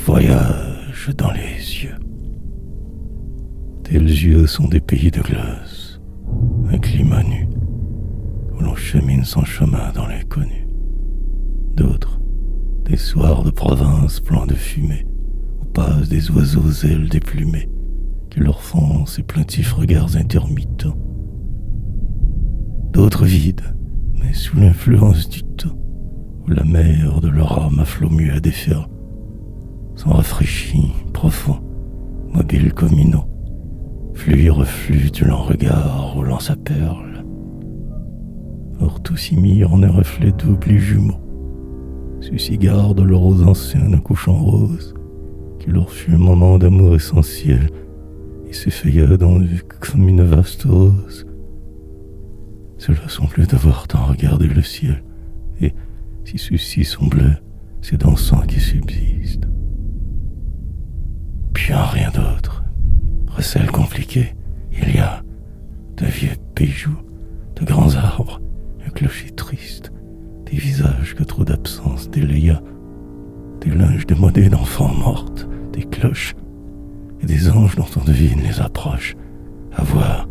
voyage dans les yeux. Tels yeux sont des pays de glace, un climat nu, où l'on chemine son chemin dans l'inconnu. D'autres, des soirs de province pleins de fumée, où passent des oiseaux ailes déplumées, qui leur font ces plaintifs regards intermittents. D'autres vides, mais sous l'influence du temps, où la mer de leur âme à flots muets à déferle, sont rafraîchis, profonds, mobiles comme une eau, flux reflux du lent regard roulant sa perle. Or tous y mis en un reflet double et jumeau, ceux-ci gardent le rose ancien d'un couchant rose, qui leur fut un moment d'amour essentiel, et s'effeuilla en vue comme une vaste rose. Ceux-là sont bleus d'avoir tant regardé le ciel, et si ceux-ci sont bleus, c'est dans le sang qui subsiste. Puis en rien d'autre, recel compliqué, il y a de vieux bijoux, de grands arbres, un clocher triste, des visages que trop d'absence délaya, des linges démodés d'enfants mortes, des cloches, et des anges dont on devine les approches, à voir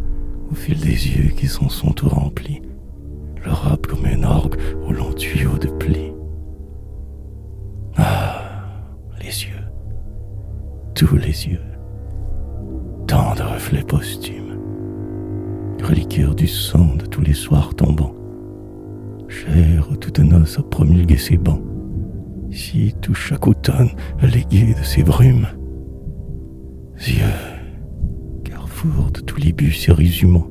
au fil des yeux qui s'en sont tout remplis, leur rap comme un orgue au long tuyau de plis. Ah, les yeux, tous les yeux, tant de reflets posthumes, reliquaires du sang de tous les soirs tombants, chair toute noce à promulguer ses bancs, si tout chaque automne allégué de ses brumes. Yeux, carrefour de tous les bus irrésumants,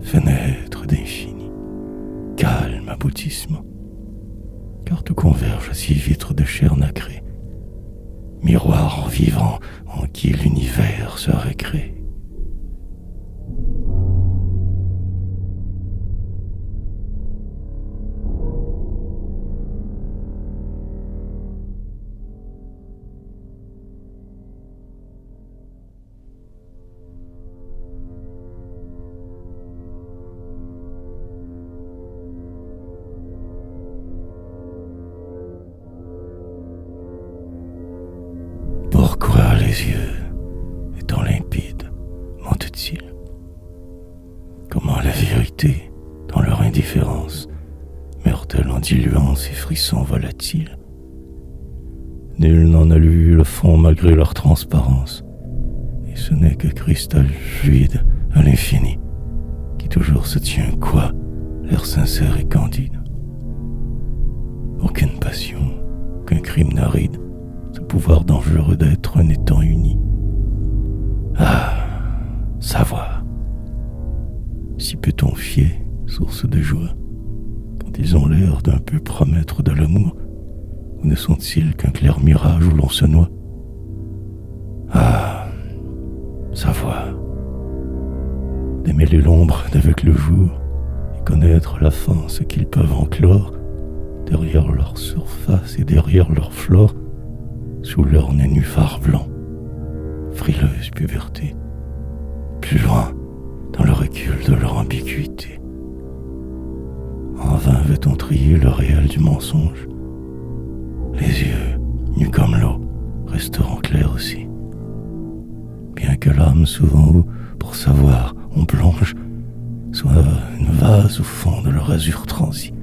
fenêtre d'infini, calme aboutissement, car tout converge à six vitres de chair nacrée, miroir en vivant en qui l'univers se récrée. Pourquoi les yeux, étant limpides, mentent-ils? Comment la vérité, dans leur indifférence, meurt-elle en diluant ces frissons volatiles? Nul n'en a lu le fond malgré leur transparence, et ce n'est que cristal fluide à l'infini, qui toujours se tient quoi, l'air sincère et candide. Aucune passion, qu'un crime n'aride, ce pouvoir dangereux d'être un étang uni. Ah, savoir. Si peut-on fier, source de joie, quand ils ont l'air d'un peu promettre de l'amour, ou ne sont-ils qu'un clair mirage où l'on se noie? Ah, savoir. Démêler l'ombre d'avec le jour, et connaître la fin, ce qu'ils peuvent enclore, derrière leur surface et derrière leur flore, sous leur nénuphar blanc, frileuse puberté, plus loin dans le recul de leur ambiguïté. En vain veut-on trier le réel du mensonge. Les yeux, nus comme l'eau, resteront clairs aussi. Bien que l'âme souvent où, pour savoir, on plonge, soit une vase au fond de leur azur transi.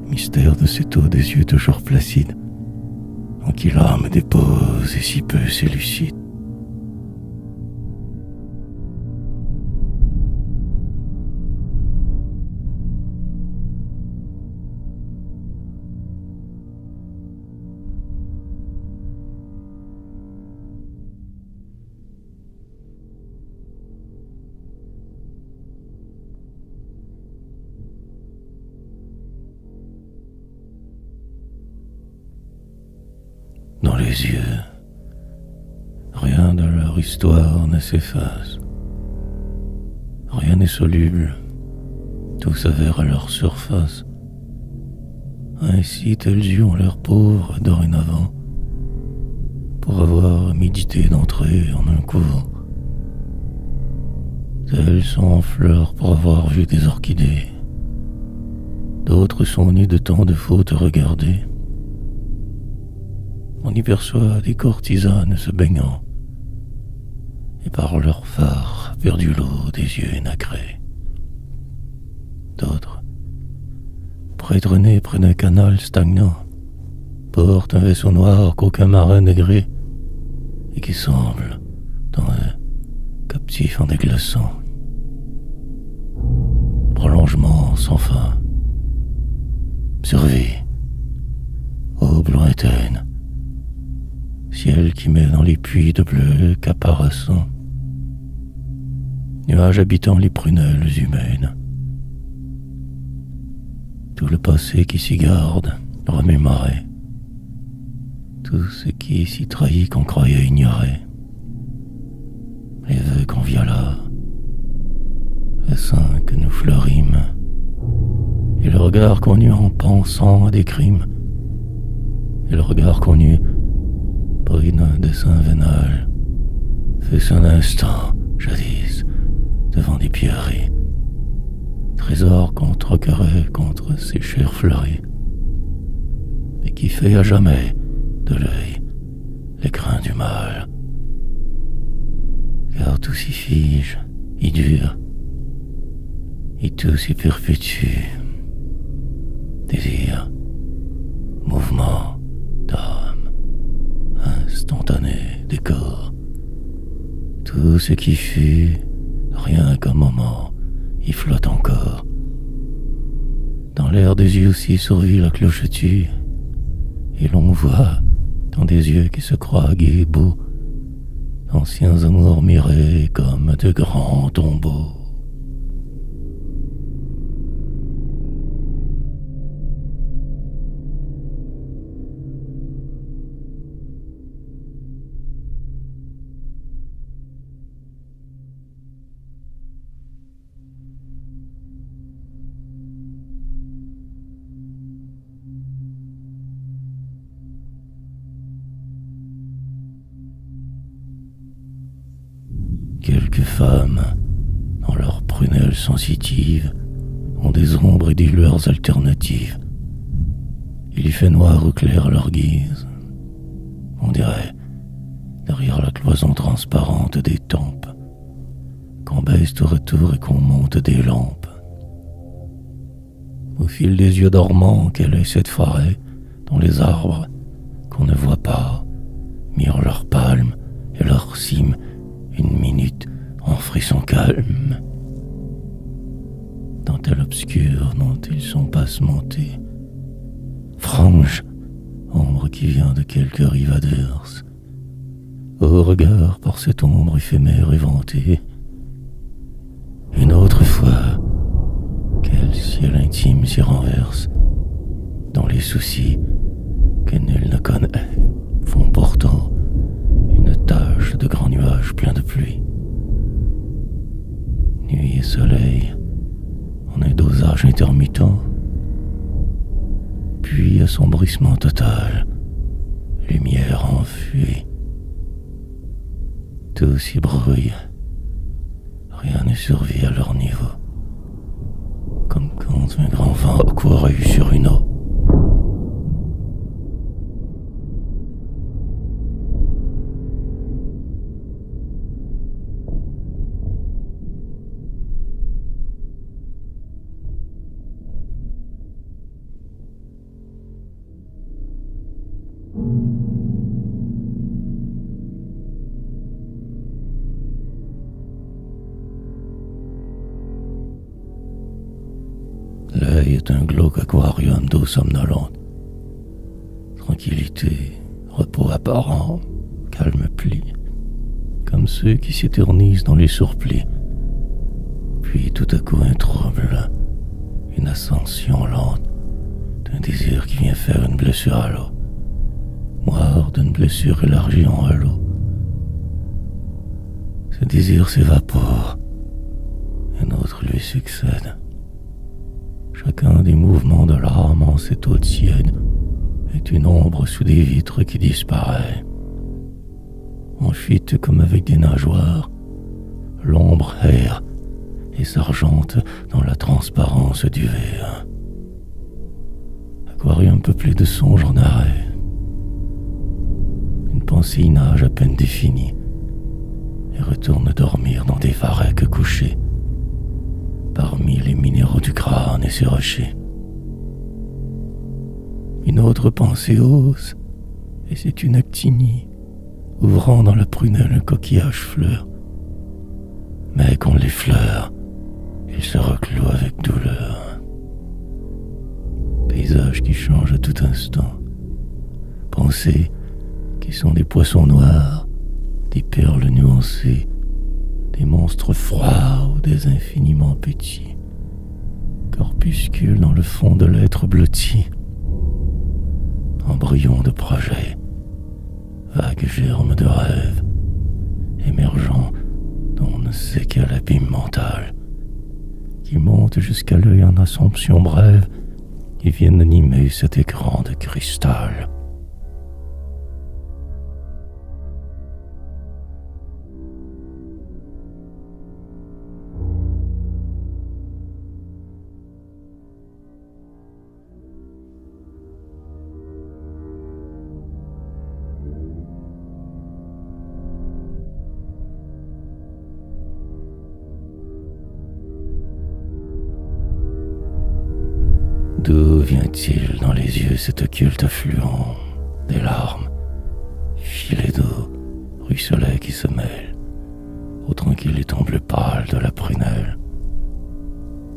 Mystère de cette eau des yeux toujours placides, en qui l'âme dépose et si peu s'élucide. Dans les yeux, rien de leur histoire ne s'efface. Rien n'est soluble, tout s'avère à leur surface. Ainsi tels yeux ont l'air pauvres dorénavant, pour avoir médité d'entrer en un couvent. Tels sont en fleurs pour avoir vu des orchidées. D'autres sont nés de tant de fautes regardées. On y perçoit des courtisanes se baignant, et par leur phare perdu l'eau des yeux énacrés. D'autres, prédrenés près d'un canal stagnant, portent un vaisseau noir qu'aucun marin n'a gris, et qui semble dans un captif en déglaçant. Prolongement sans fin. Survie. Aube lointaine. Ciel qui met dans les puits de bleu caparaçant. Nuages habitant les prunelles humaines. Tout le passé qui s'y garde, remémoré. Tout ce qui s'y trahit qu'on croyait ignorer. Les vœux qu'on viola. Le sein que nous fleurîmes. Et le regard qu'on eut en pensant à des crimes. Et le regard qu'on eut pris d'un dessin vénal, fait son instant, jadis, devant des pierreries. Trésor qu'on troquerait contre ces chairs fleuries. Et qui fait à jamais de l'œil les grains du mal. Car tout s'y fige, y dure, et tout s'y perpétue. Désir, mouvement d'âme, instantané décor. Tout ce qui fut, rien qu'un moment, y flotte encore. Dans l'air des yeux aussi survit la cloche-tue, et l'on voit, dans des yeux qui se croient gais et beaux, d'anciens amours mirés comme de grands tombeaux. Quelques femmes, dans leurs prunelles sensitives, ont des ombres et des lueurs alternatives. Il y fait noir ou clair à leur guise. On dirait, derrière la cloison transparente des tempes, qu'on baisse tour à tour et qu'on monte des lampes. Au fil des yeux dormants qu'elle essaie de foirer, dans les arbres qu'on ne voit pas, mirent leurs palmes et leurs cimes une minute en frisson calme. Dentelle obscure dont ils sont passementés. Frange, ombre qui vient de quelque rive adverse. Au regard par cette ombre éphémère éventée. Une autre fois, quel ciel intime s'y renverse, dont les soucis que nul ne connaît font pourtant une tache de grands nuages pleins de pluie. Nuit et soleil, en un dosage intermittent, puis assombrissement total, lumière enfuie. Tout s'y brouille, rien ne survit à leur niveau, comme quand un grand vent courut sur une eau. L'œil est un glauque aquarium d'eau somnolente. Tranquillité, repos apparent, calme pli, comme ceux qui s'éternisent dans les surplis. Puis tout à coup un trouble, une ascension lente, d'un désir qui vient faire une blessure à l'eau, moire d'une blessure élargie en halo. Ce désir s'évapore, un autre lui succède. Chacun des mouvements de l'âme en cette eau tiède est une ombre sous des vitres qui disparaît. En fuite comme avec des nageoires, l'ombre erre et s'argente dans la transparence du verre. Aquarium peuplé de songes en arrêt. pensée y nage à peine définie et retourne dormir dans des varechs couchés parmi les minéraux du crâne et ses rochers. Une autre pensée ose, et c'est une actinie ouvrant dans la prunelle un coquillage fleur. Mais qu'on l'effleure, il se recloue avec douleur. Paysage qui change à tout instant. Pensées qui sont des poissons noirs, des perles nuancées, des monstres froids ou des infiniment petits. Corpuscules dans le fond de l'être blotti. Embryon de projet, vagues germes de rêve, émergeant d'on ne sait quel abîme mental, qui monte jusqu'à l'œil en assomption brève et viennent animer cet écran de cristal. D'où vient-il dans les yeux cet occulte affluent des larmes, filets d'eau, ruisselets qui se mêlent au tranquille étang bleu pâle de la prunelle,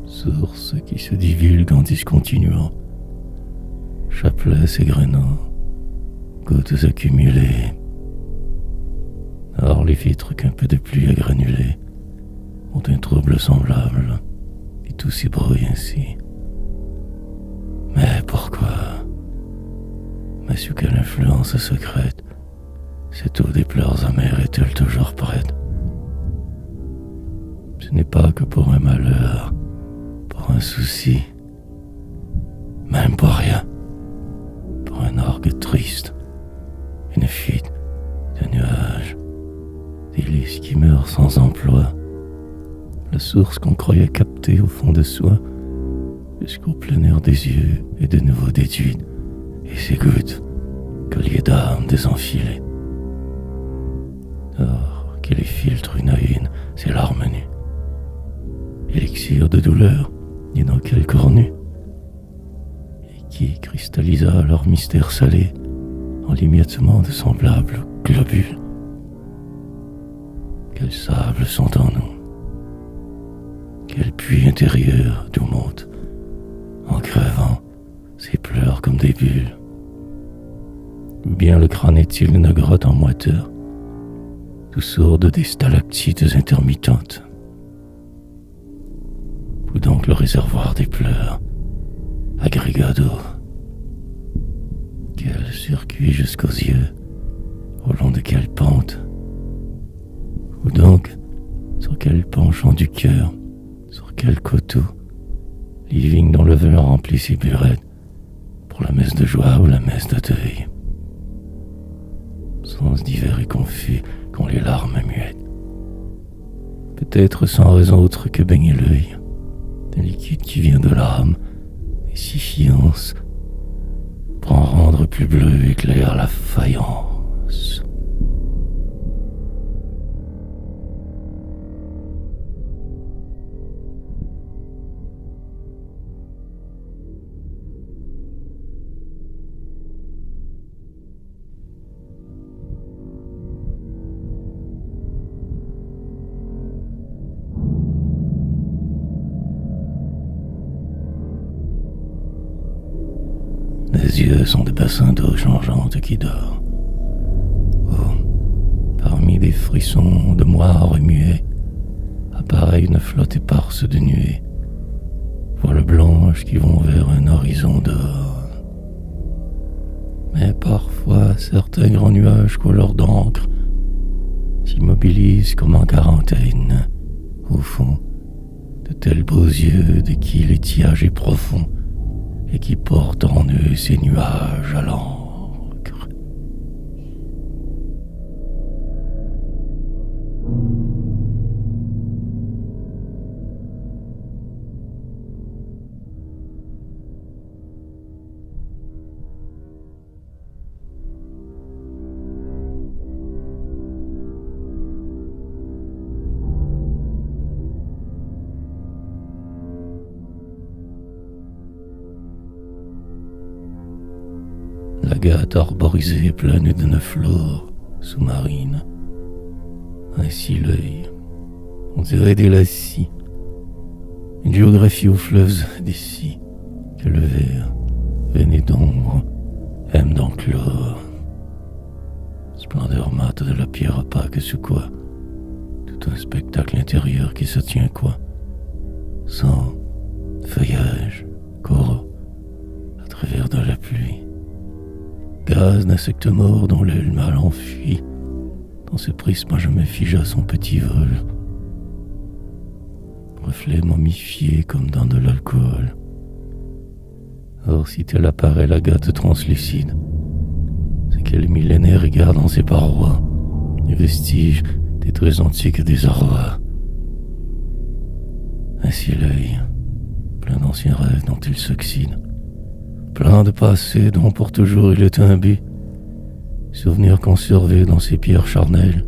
source qui se divulgue en discontinuant, chapelets égrenant, gouttes accumulées. Or les vitres qu'un peu de pluie a granulées ont un trouble semblable, et tout s'y brouille ainsi. Mais pourquoi? Mais sous quelle influence secrète cette eau des pleurs amères est-elle toujours prête? Ce n'est pas que pour un malheur, pour un souci, même pour rien, pour un orgue triste, une fuite de nuages, des lys qui meurent sans emploi, la source qu'on croyait capter au fond de soi, jusqu'au plein air des yeux est de nouveau déduite, et ses gouttes, colliers d'âme désenfilées. Or, qui les filtre une à une, ces larmes nues. Élixir de douleur, ni dans quel cornu, et qui cristallisa leur mystère salé en l'émiettement de semblables globules. Quels sables sont en nous, quel puits intérieur d'où montent en crevant, ses pleurs comme des bulles. Ou bien le crâne est-il une grotte en moiteur, tout sourde des stalactites intermittentes? Ou donc le réservoir des pleurs, agrégat d'eau? Quel circuit jusqu'aux yeux, au long de quelle pente? Ou donc, sur quel penchant du cœur, sur quel coteau, les vignes dont le vin remplit ses burettes pour la messe de joie ou la messe de deuil. Sens divers et confus qu'ont les larmes muettes. Peut-être sans raison autre que baigner l'œil d'un liquide qui vient de l'âme et si fiance pour en rendre plus bleu et clair la faïence. Les yeux sont des bassins d'eau changeante qui dort. Oh, parmi des frissons de moire muets, apparaît une flotte éparse de nuées, voiles blanches qui vont vers un horizon d'or. Mais parfois, certains grands nuages couleur d'encre s'immobilisent comme en quarantaine, au fond, de tels beaux yeux de qui l'étiage est profond, et qui portent en eux ces nuages à l'encre. frégate arborisée pleine d'une flore sous-marine. Ainsi l'œil, on dirait des lacis, une géographie aux fleuves d'ici, que le verre, veiné d'ombre, aime d'enclore. Splendeur mate de la pierre opaque sous quoi, tout un spectacle intérieur qui se tient quoi, sang, feuillage, coraux, à travers de la pluie. Gaz d'insectes morts dont l'aile mal enfuie, dans ce prisme je me fige à son petit vol. Reflet momifié comme dans de l'alcool. Or si tel apparaît la gâte translucide, c'est qu'elle millénaire regarde dans ses parois les vestiges des très antiques des arrois. Ainsi l'œil, plein d'anciens rêves dont il s'oxyde, plein de passé dont pour toujours il est imbue, souvenirs conservés dans ces pierres charnelles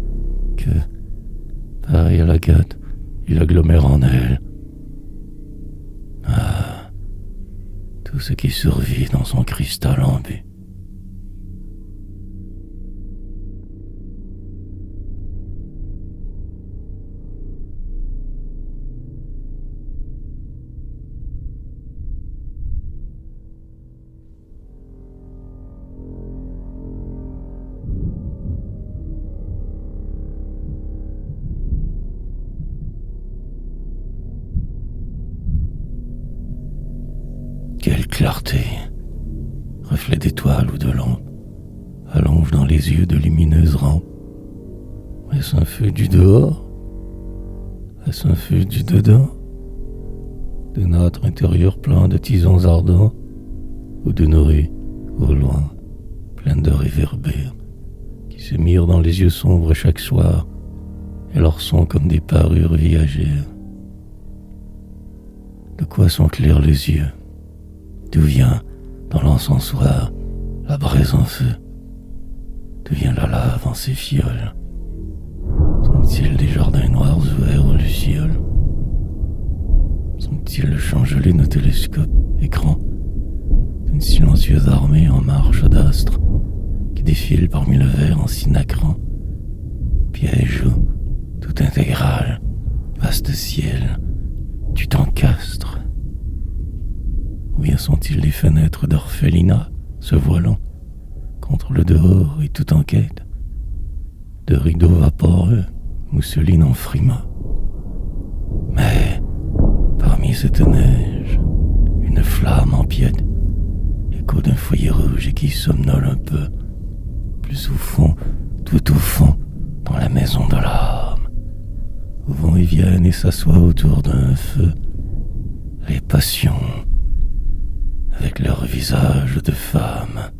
que, pareil à la gâte, il agglomère en elle. Ah, tout ce qui survit dans son cristal embu. Quelle clarté, reflet d'étoiles ou de lampes, allonge dans les yeux de lumineuses rampes. Est-ce un feu du dehors? Est-ce un feu du dedans? De notre intérieur plein de tisons ardents, ou de nos rues, au loin, pleines de réverbères, qui se mirent dans les yeux sombres chaque soir, et leur sont comme des parures viagères. De quoi sont clairs les yeux? D'où vient, dans l'encensoir, la braise en feu? D'où vient la lave en ces fioles? Sont-ils des jardins noirs ouverts aux lucioles? Sont-ils le champ gelé nos télescopes, écrans, d'une silencieuse armée en marche d'astres qui défile parmi le verre en synacrant? Piège ou tout intégral, vaste ciel, tu t'encastres. Ou bien sont-ils les fenêtres d'orphelinat se voilant contre le dehors et tout en quête de rideaux vaporeux, mousseline en frimas? Mais parmi cette neige, une flamme empiète, écho d'un foyer rouge et qui somnole un peu, plus au fond, tout au fond, dans la maison de l'âme, où vont et viennent et s'assoient autour d'un feu les passions, avec leur visage de femme.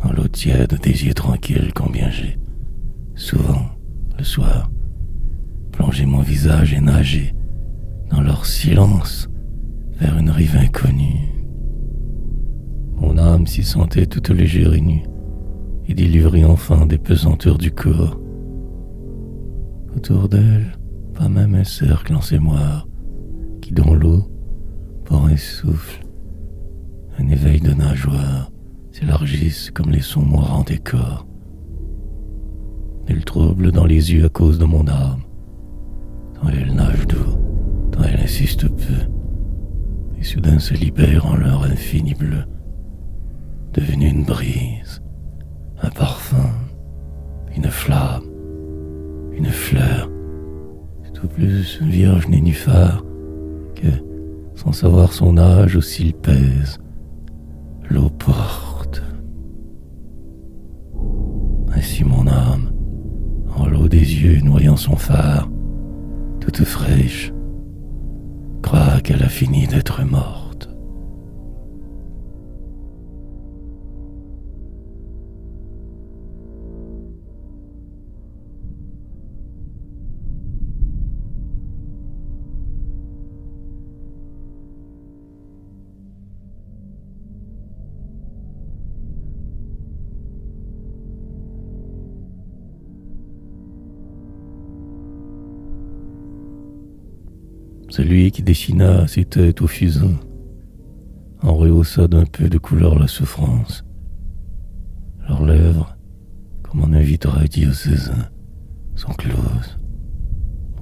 Dans l'eau tiède des yeux tranquilles combien j'ai, souvent, le soir, plongé mon visage et nagé, dans leur silence, vers une rive inconnue. Mon âme s'y sentait toute légère et nue, et délivrée enfin des pesanteurs du corps. Autour d'elle, pas même un cercle en sémoire, qui dans l'eau, par un souffle, un éveil de nageoires, s'élargissent comme les sons moirants des corps. Nul trouble dans les yeux à cause de mon âme, tant elle nage d'eau, tant elle insiste peu, et soudain se libère en leur infini bleu, devenue une brise, un parfum, une flamme, une fleur, tout plus vierge nénuphar que, sans savoir son âge où s'il pèse, l'eau porte. Ainsi mon âme, en l'eau des yeux noyant son phare, toute fraîche, croit qu'elle a fini d'être morte. celui qui dessina ses têtes au fusain, en rehaussa d'un peu de couleur la souffrance. Leurs lèvres, comme on inviterait diocésain, sont closes,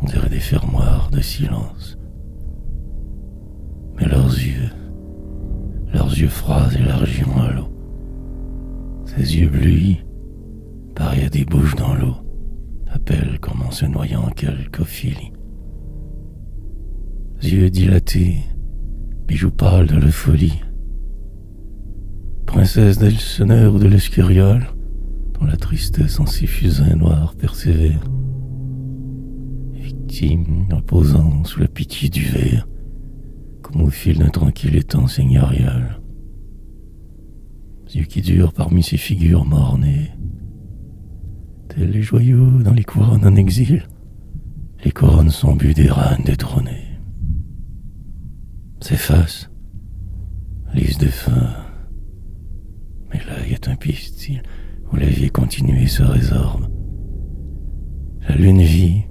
on dirait des fermoirs de silence. Mais leurs yeux froids élargiront à l'eau. Ces yeux bleus, pareils à des bouches dans l'eau, appellent comme en se noyant en quelque Ophélie. Yeux dilatés, bijoux pâles de la folie, princesse d'Elseneur ou de l'Escurial, dont la tristesse en ses fusains noirs persévère, victime reposant sous la pitié du verre, comme au fil d'un tranquille étang seigneurial. Yeux qui durent parmi ces figures mornées, tels les joyaux dans les couronnes en exil, les couronnes sont bues des reines détrônées. Ses faces, lisses de fin, mais l'œil est un pistil où la vie continuée se résorbe. La lune vit,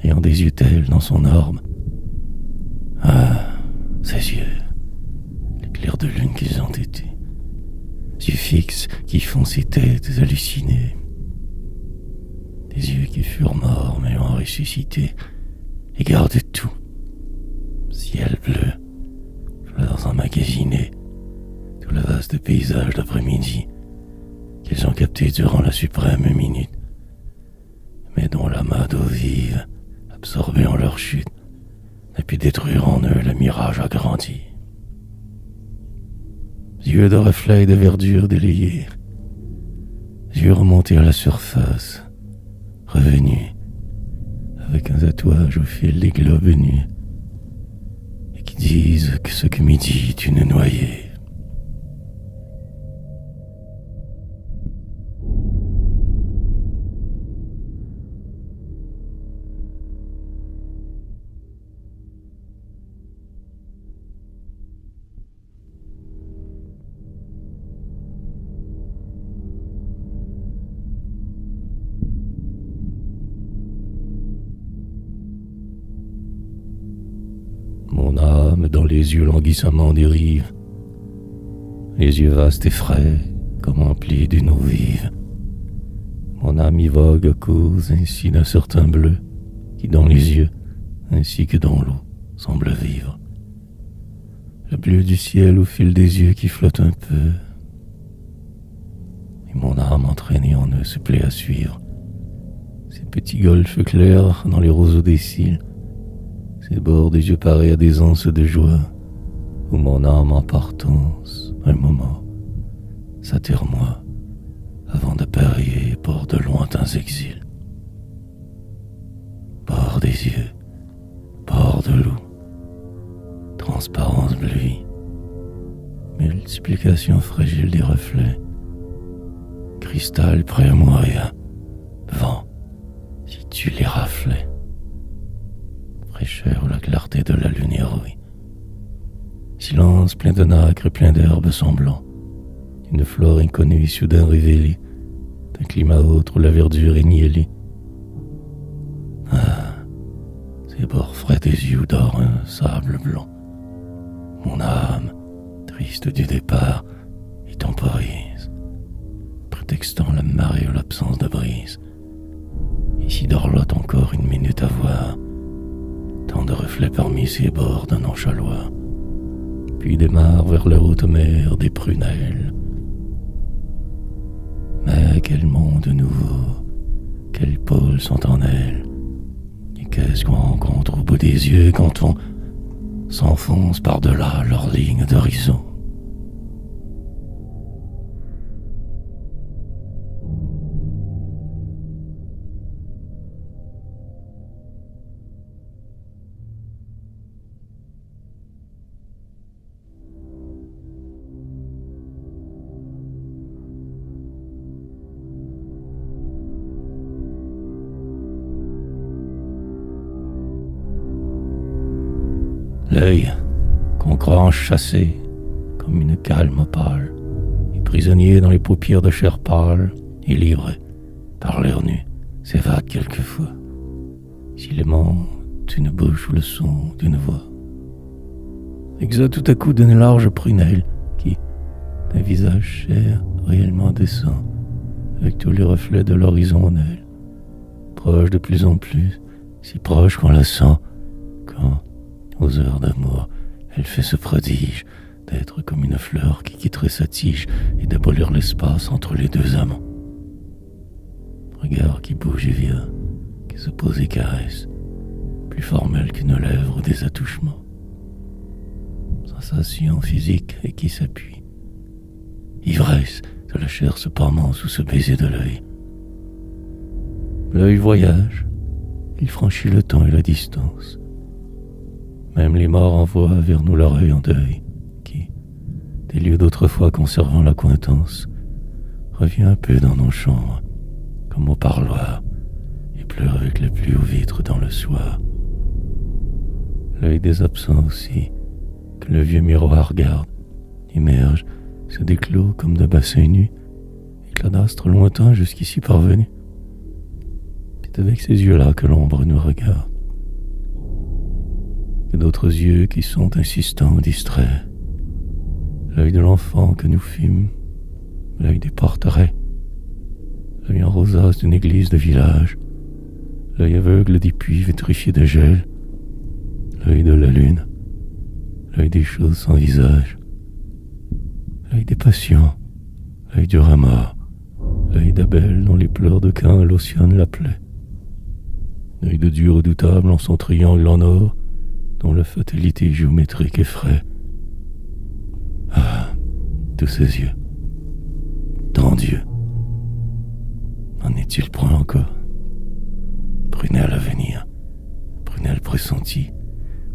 ayant des yeux tels dans son orbe. Ah, ces yeux, l'éclair de lune qu'ils ont été, yeux fixes qui font ces têtes hallucinées. Des yeux qui furent morts mais ont ressuscité et gardent tout. Ciel bleu, fleurs emmagasinées, tout le vaste paysage d'après-midi qu'ils ont capté durant la suprême minute, mais dont l'amas d'eau vive, absorbé en leur chute, n'a pu détruire en eux le mirage agrandi. Yeux de reflets et de verdure délayés, yeux remontés à la surface, revenus, avec un tatouage au fil des globes nus, et qui disent que ce que midi est une noyée. Mon âme dans les yeux languissamment dérive, les yeux vastes et frais comme emplis d'une eau vive. Mon âme y vogue à cause ainsi d'un certain bleu qui dans les yeux, ainsi que dans l'eau, semble vivre. Le bleu du ciel au fil des yeux qui flotte un peu, et mon âme entraînée en eux se plaît à suivre ces petits golfes clairs dans les roseaux des cils, ces bords des yeux pareils à des anses de joie, où mon âme en partance, un moment, s'atterre-moi, avant de parier pour de lointains exils. Bord des yeux, bord de l'eau, transparence bleuie, multiplication fragile des reflets, cristal prêt à mourir, vent, si tu les raflais. Fraîcheur où la clarté de la lune héroïque. Silence plein de nacre et plein d'herbes semblants, une flore inconnue soudain révélée, d'un climat autre où la verdure est niellée. Ah, ces bords frais des yeux où dort un sable blanc. Mon âme, triste du départ, y temporise, prétextant la marée ou l'absence de brise. Ici dorlote encore une minute à voir, tant de reflets parmi ces bords d'un enchaloir, puis démarre vers la haute mer des prunelles. Mais quel monde nouveau, quels pôles sont en elle, et qu'est-ce qu'on rencontre au bout des yeux quand on s'enfonce par-delà leur ligne d'horizon. L'œil qu'on croit enchâssé comme une calme opale, et prisonnier dans les paupières de chair pâle, et libre par l'air nu, s'évade quelquefois. Si l'aimant une bouche ou le son d'une voix. Exa tout à coup d'une large prunelle qui, d'un visage cher, réellement descend, avec tous les reflets de l'horizon en elle, proche de plus en plus, si proche qu'on la sent, quand, aux heures d'amour, elle fait ce prodige d'être comme une fleur qui quitterait sa tige et d'abolir l'espace entre les deux amants. Regard qui bouge et vient, qui se pose et caresse, plus formel qu'une lèvre ou des attouchements. Sensation physique et qui s'appuie. Ivresse de la chair se parement sous ce baiser de l'œil. L'œil voyage, il franchit le temps et la distance. Même les morts envoient vers nous leur œil en deuil, qui, des lieux d'autrefois conservant l'accointance, revient un peu dans nos chambres, comme au parloir, et pleure avec la pluie aux vitres dans le soir. L'œil des absents aussi, que le vieux miroir regarde, émerge, se déclôt comme de bassins nus, et cadastre lointain jusqu'ici parvenu. C'est avec ces yeux-là que l'ombre nous regarde. Et d'autres yeux qui sont insistants ou distraits. L'œil de l'enfant que nous fûmes, l'œil des porterets, l'œil en rosace d'une église de village, l'œil aveugle des puits vitrifiés de gel, l'œil de la lune, l'œil des choses sans visage, l'œil des patients, l'œil du rameur, l'œil d'Abel dont les pleurs de Cain lotionnent la plaie, l'œil de Dieu redoutable en son triangle en or, dont la fatalité géométrique effraie. Ah, tous ces yeux, tant d'yeux, n'en est-il point encore? Prunelle à venir, prunelle pressentie,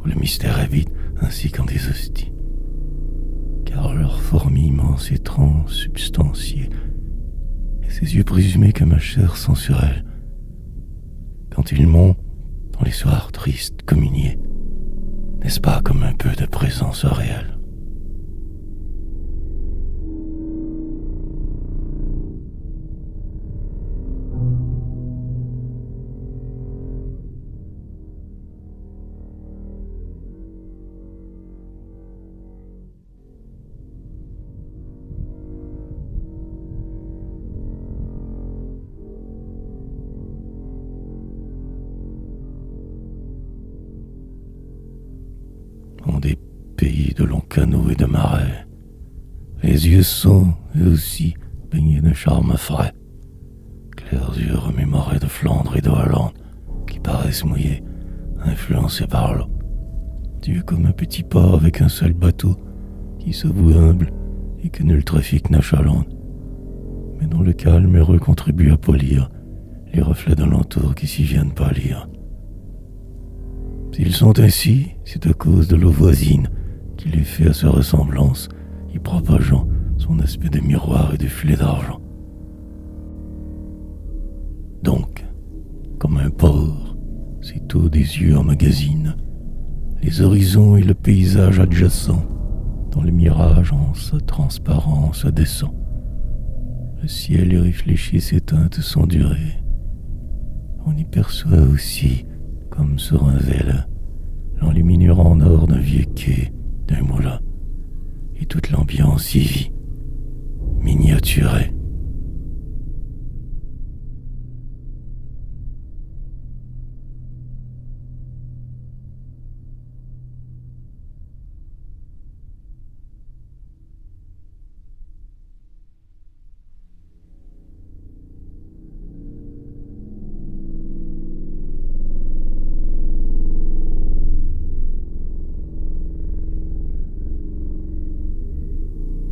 où le mystère habite ainsi qu'en des hosties. Car leur forme immense et transsubstantiée, et ses yeux présumés que ma chair sensuelle, quand ils m'ont, dans les soirs tristes, communié, n'est-ce pas comme un peu de présence réelle? En des pays de longs canaux et de marais, les yeux sont, eux aussi, baignés de charme frais. Clairs yeux remémorés de Flandre et de Hollande, qui paraissent mouillés, influencés par l'eau. Dieu comme un petit port avec un seul bateau, qui se voue humble et que nul trafic n'achalonne, mais dont le calme heureux contribue à polir les reflets de l'entour qui s'y viennent pâlir. S'ils sont ainsi, c'est à cause de l'eau voisine qui les fait à sa ressemblance, y propageant son aspect de miroir et de filet d'argent. Donc, comme un port, cette eau des yeux emmagasine les horizons et le paysage adjacent, dont le mirage en sa transparence descend. Le ciel y réfléchit, ses teintes sont durées. On y perçoit aussi, comme sur un vélo, l'enluminure en or d'un vieux quai, d'un moulin, et toute l'ambiance y vit, miniaturée.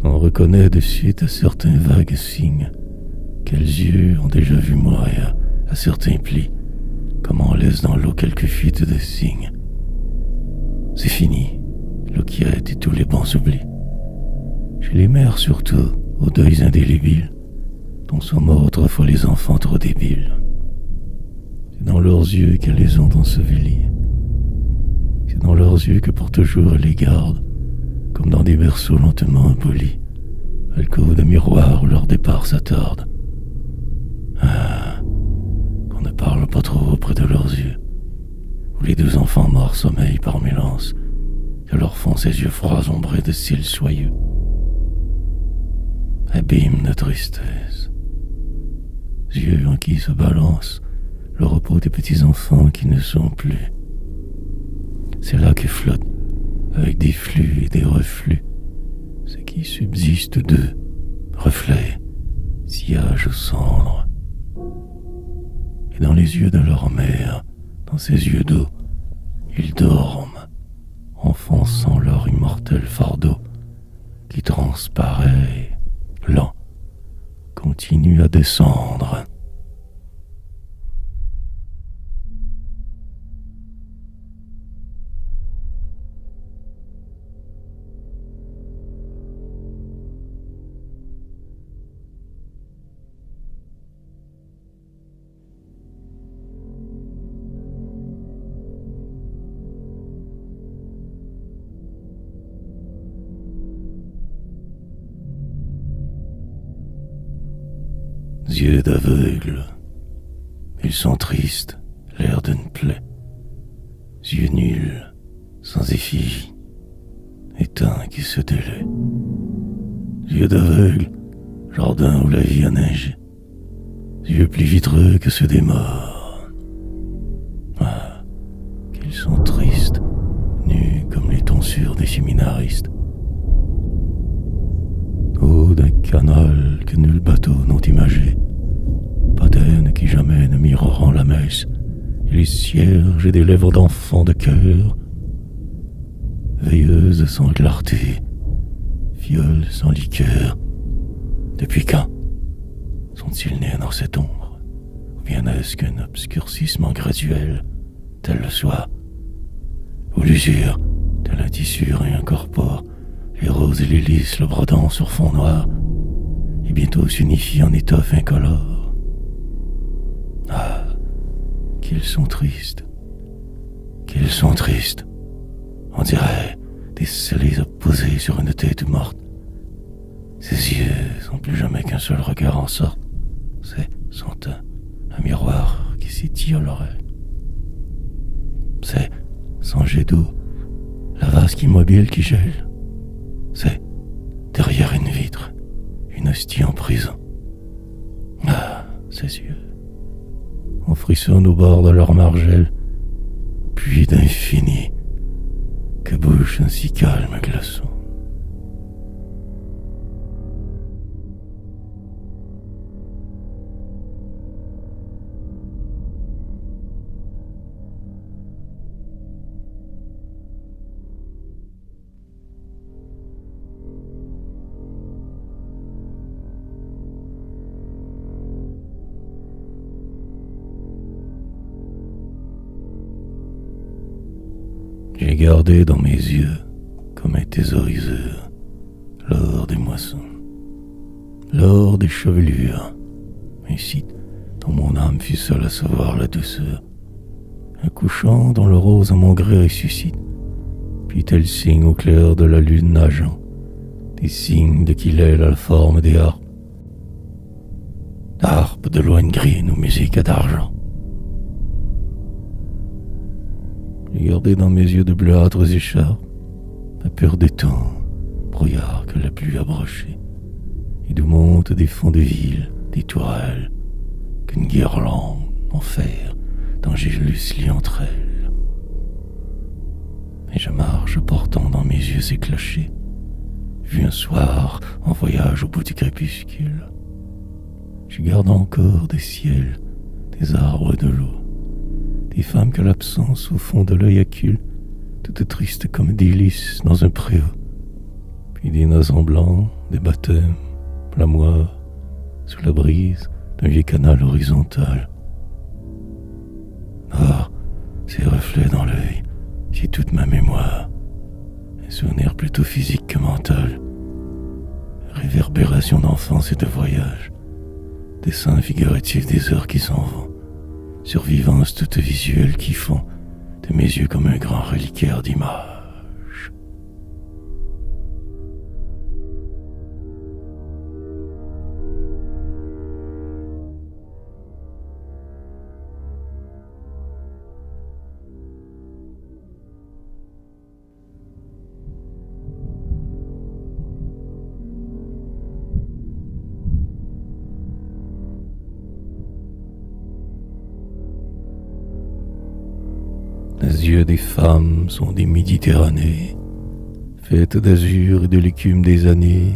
On reconnaît de suite à certains vagues signes quels yeux ont déjà vu mourir à certains plis, comme on laisse dans l'eau quelques fuites de signes. C'est fini, l'eau qui arrête et tous les bons oublis. Chez les mères surtout, aux deuils indélébiles, dont sont morts autrefois les enfants trop débiles. C'est dans leurs yeux qu'elles les ont ensevelis. C'est dans leurs yeux que pour toujours elles les gardent, comme dans des berceaux lentement impolis, alcôves de miroirs où leur départ s'attarde. Ah, qu'on ne parle pas trop près de leurs yeux, où les deux enfants morts sommeillent parmi l'anse que leur font ses yeux froids ombrés de cils soyeux. Abîme de tristesse, yeux en qui se balance le repos des petits enfants qui ne sont plus. C'est là que flotte, avec des flux et des reflux, ce qui subsiste d'eux, reflets, sillage aux cendres. Et dans les yeux de leur mère, dans ces yeux d'eau, ils dorment, enfonçant leur immortel fardeau, qui transparaît, lent, continue à descendre. Yeux d'aveugle, ils sont tristes, l'air d'une plaie. Yeux nuls, sans effigie, éteints qui se délaient. Yeux d'aveugle, jardin où la vie a neigé. Yeux plus vitreux que ceux des morts. Ah, qu'ils sont tristes, nus comme les tonsures des séminaristes. Eau d'un canal que nul bateau n'ont imagé, patènes qui jamais ne mireront la messe, et les cierges et des lèvres d'enfants de cœur, veilleuses sans clarté, fioles sans liqueur. Depuis quand sont-ils nés dans cette ombre? Ou bien est-ce qu'un obscurcissement graduel, tel le soir, ou l'usure, tel un tissu réincorpore les roses et les lys le brodant sur fond noir, et bientôt s'unifie en étoffe incolore? Ah, qu'ils sont tristes, qu'ils sont tristes. On dirait des scellés opposés sur une tête morte. Ses yeux sont plus jamais qu'un seul regard en sorte. C'est son teint, un miroir qui s'étire l'oreille. C'est son jet d'eau, la vasque immobile qui gèle. C'est, derrière une vitre, une hostie en prison. Ah, ses yeux. On frissonne au bord de leur margelle, puis d'infini, que bouche un si calme glaçon. J'ai gardé dans mes yeux, comme un thésauriseur, l'or des moissons, l'or des chevelures, un site dont mon âme fut seule à savoir la douceur, un couchant dont le rose à mon gré ressuscite, puis tel signe au clair de la lune nageant, des signes de qu'il est la forme des harpes de loin grine ou musique d'argent. J'ai gardé dans mes yeux de bleuâtres écharpes la peur des temps, brouillard que la pluie a broché, et d'où montent des fonds de ville, des tourelles, qu'une guirlande en fer d'angélus lie entre elles. Et je marche portant dans mes yeux ces clochers, vu un soir en voyage au bout du crépuscule. Je garde encore des ciels, des arbres et de l'eau, des femmes que l'absence au fond de l'œil accule, toutes tristes comme des lys dans un préau, puis des nasons blancs, des baptêmes, la moire, sous la brise d'un vieux canal horizontal. Ah, ces reflets dans l'œil, j'ai toute ma mémoire, un souvenir plutôt physique que mental, réverbération d'enfance et de voyage, dessin figuratif des heures qui s'en vont, survivance toute visuelle qui font de mes yeux comme un grand reliquaire d'images. Les yeux des femmes sont des Méditerranées, faites d'azur et de l'écume des années,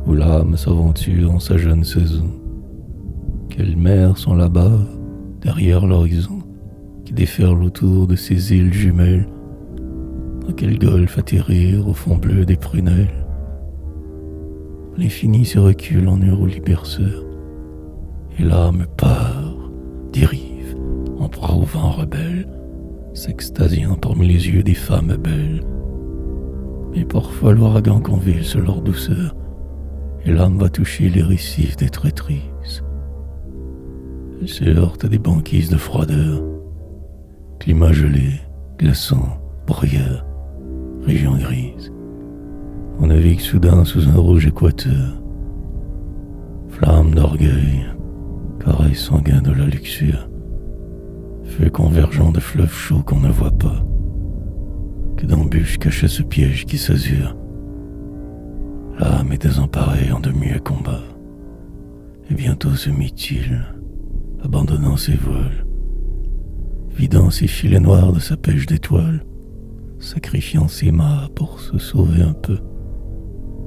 où l'âme s'aventure en sa jeune saison. Quelles mers sont là-bas, derrière l'horizon, qui déferlent autour de ces îles jumelles? Dans quel golfe atterrir au fond bleu des prunelles? L'infini se recule en hurle berceur, et l'âme part, dérive, en proie au vent rebelle, s'extasiant parmi les yeux des femmes belles. Mais parfois l'ouragan convulse leur douceur, et l'âme va toucher les récifs des traîtrises. Elle se heurte à des banquises de froideur, climat gelé, glaçant, brouillard, région grise. On navigue soudain sous un rouge équateur, flamme d'orgueil, carré sanguin de la luxure, feu convergent de fleuves chauds qu'on ne voit pas, que d'embûches cachent ce piège qui s'azure. L'âme est désemparée en de muets combats, et bientôt se mit-il, abandonnant ses voiles, vidant ses filets noirs de sa pêche d'étoiles, sacrifiant ses mâts pour se sauver un peu,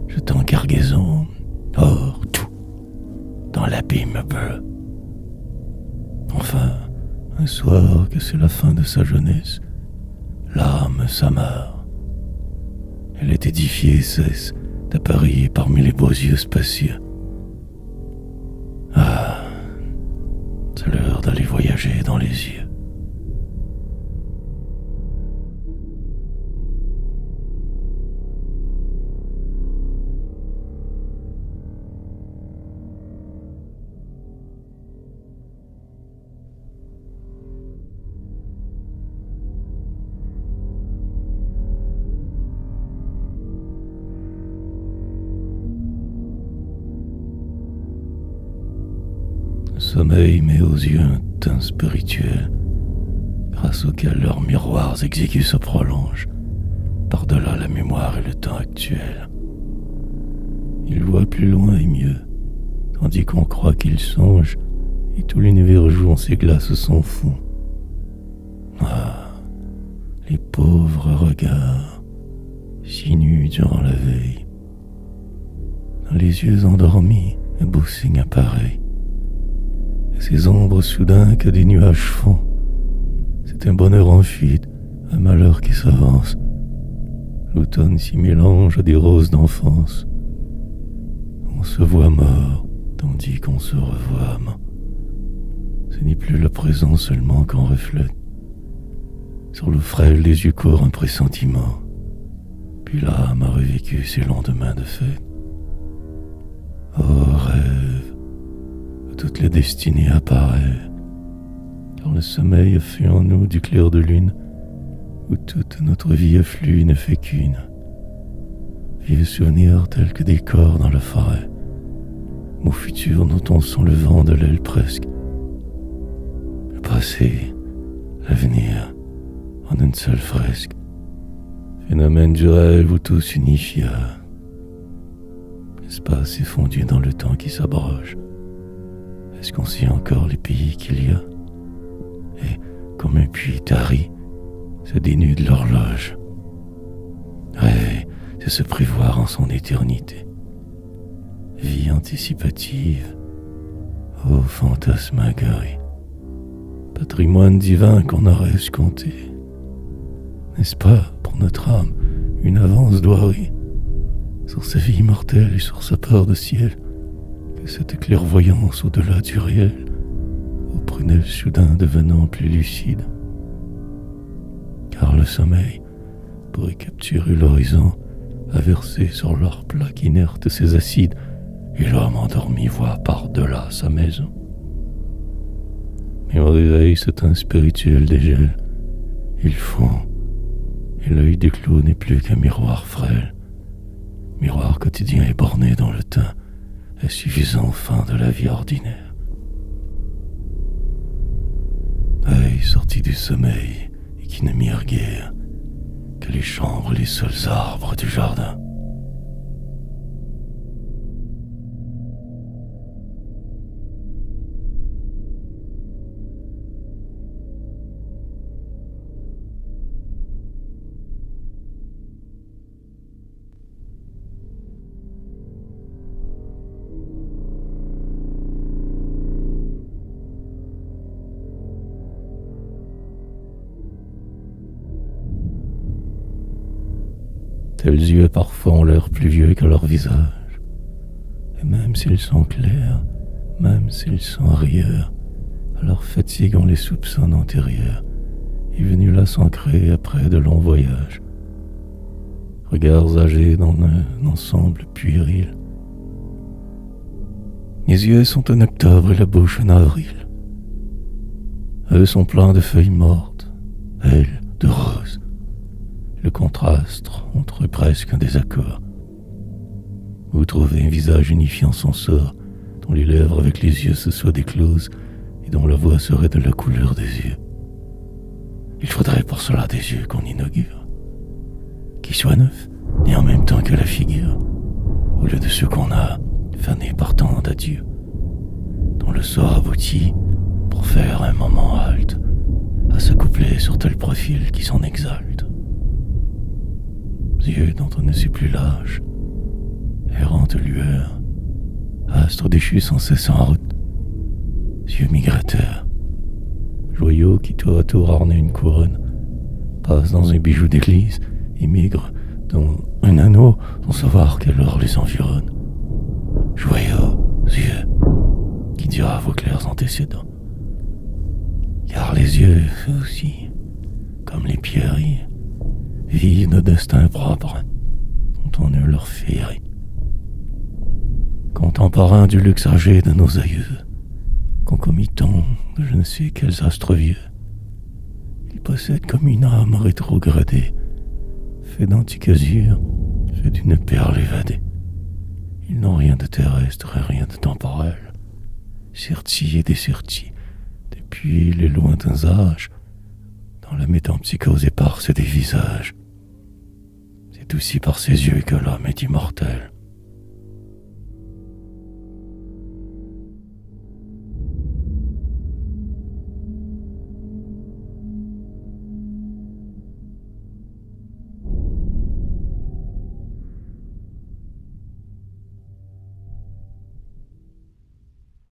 jetant cargaison, or, tout, dans l'abîme bleu. Enfin, un soir que c'est la fin de sa jeunesse, l'âme s'amarre. Elle est édifiée et cesse d'apparaître parmi les beaux yeux spacieux. Ah, c'est l'heure d'aller voyager dans les yeux. Le sommeil met aux yeux un teint spirituel, grâce auquel leurs miroirs exigus se prolongent, par-delà la mémoire et le temps actuel. Il voit plus loin et mieux, tandis qu'on croit qu'il songe, et tout l'univers joue en ses glaces sans fond. Ah, les pauvres regards, si nus durant la veille. Dans les yeux endormis, un beau signe apparaît. Ces ombres soudain que des nuages font, c'est un bonheur en fuite, un malheur qui s'avance. L'automne s'y mélange à des roses d'enfance. On se voit mort, tandis qu'on se revoit amant. Ce n'est plus le présent seulement qu'on reflète. Sur l'eau frêle des yeux courent un pressentiment, puis l'âme a revécu ses lendemains de fête. Oh rêve, toutes les destinées apparaissent, car le sommeil a fait en nous du clair de lune, où toute notre vie afflue ne fait qu'une. Vieux souvenirs tels que des corps dans la forêt, mots futurs dont on sent le vent de l'aile presque. Le passé, l'avenir, en une seule fresque, phénomène du rêve où tout s'unifia. L'espace est fondu dans le temps qui s'abroge. Est-ce qu'on sait encore les pays qu'il y a? Et, comme un puits tari, se dénude l'horloge. Rêve, c'est se prévoir en son éternité. Vie anticipative, ô fantasmagorie, patrimoine divin qu'on aurait escompté. N'est-ce pas, pour notre âme, une avance dorée sur sa vie immortelle et sur sa part de ciel, que cette clairvoyance au-delà du réel, aux prunelles soudain devenant plus lucides? Car le sommeil pourrait capturer l'horizon, a versé sur leur plaque inerte ses acides, et l'homme endormi voit par-delà sa maison. Mais au réveil, ce teint spirituel dégèle, il fond, et l'œil du clos n'est plus qu'un miroir frêle, miroir quotidien et borné dans le teint, insuffisant aux fins de la vie ordinaire. Œil sorti du sommeil et qui ne mire guère que les chambres, les seuls arbres du jardin. Quels yeux parfois ont l'air plus vieux que leur visage. Et même s'ils sont clairs, même s'ils sont rieurs, à leur fatigue on les soupçonne antérieurs, et venus là s'ancrer après de longs voyages. Regards âgés dans un ensemble puéril. Les yeux sont en octobre et la bouche en avril. Eux sont pleins de feuilles mortes, elles de roses. Le contraste entre eux presque un désaccord. Vous trouvez un visage unifiant son sort, dont les lèvres avec les yeux se soient décloses et dont la voix serait de la couleur des yeux. Il faudrait pour cela des yeux qu'on inaugure, qui soient neufs et en même temps que la figure, au lieu de ceux qu'on a fanés par tant d'adieux, dont le sort aboutit pour faire un moment halte à s'accoupler sur tel profil qui s'en exalte. Yeux dont on ne sait plus l'âge, errante lueur, astre déchu sans cesse en route, yeux migrateurs, joyaux qui tour à tour ornent une couronne, passent dans un bijou d'église et migrent dans un anneau sans savoir quelle heure les environne. Joyaux yeux qui dira vos clairs antécédents, car les yeux aussi, comme les pierreries, vivent de destin propre dont on ne leur féerie. Contemporains du luxe âgé de nos aïeux, concomitants de je ne sais quels astres vieux, ils possèdent comme une âme rétrogradée, fait d'antiques azurs, fait d'une perle évadée. Ils n'ont rien de terrestre et rien de temporel, sertis et dessertis depuis les lointains âges, dans la métempsycose éparse des visages. C'est aussi par ses yeux que l'homme est immortel.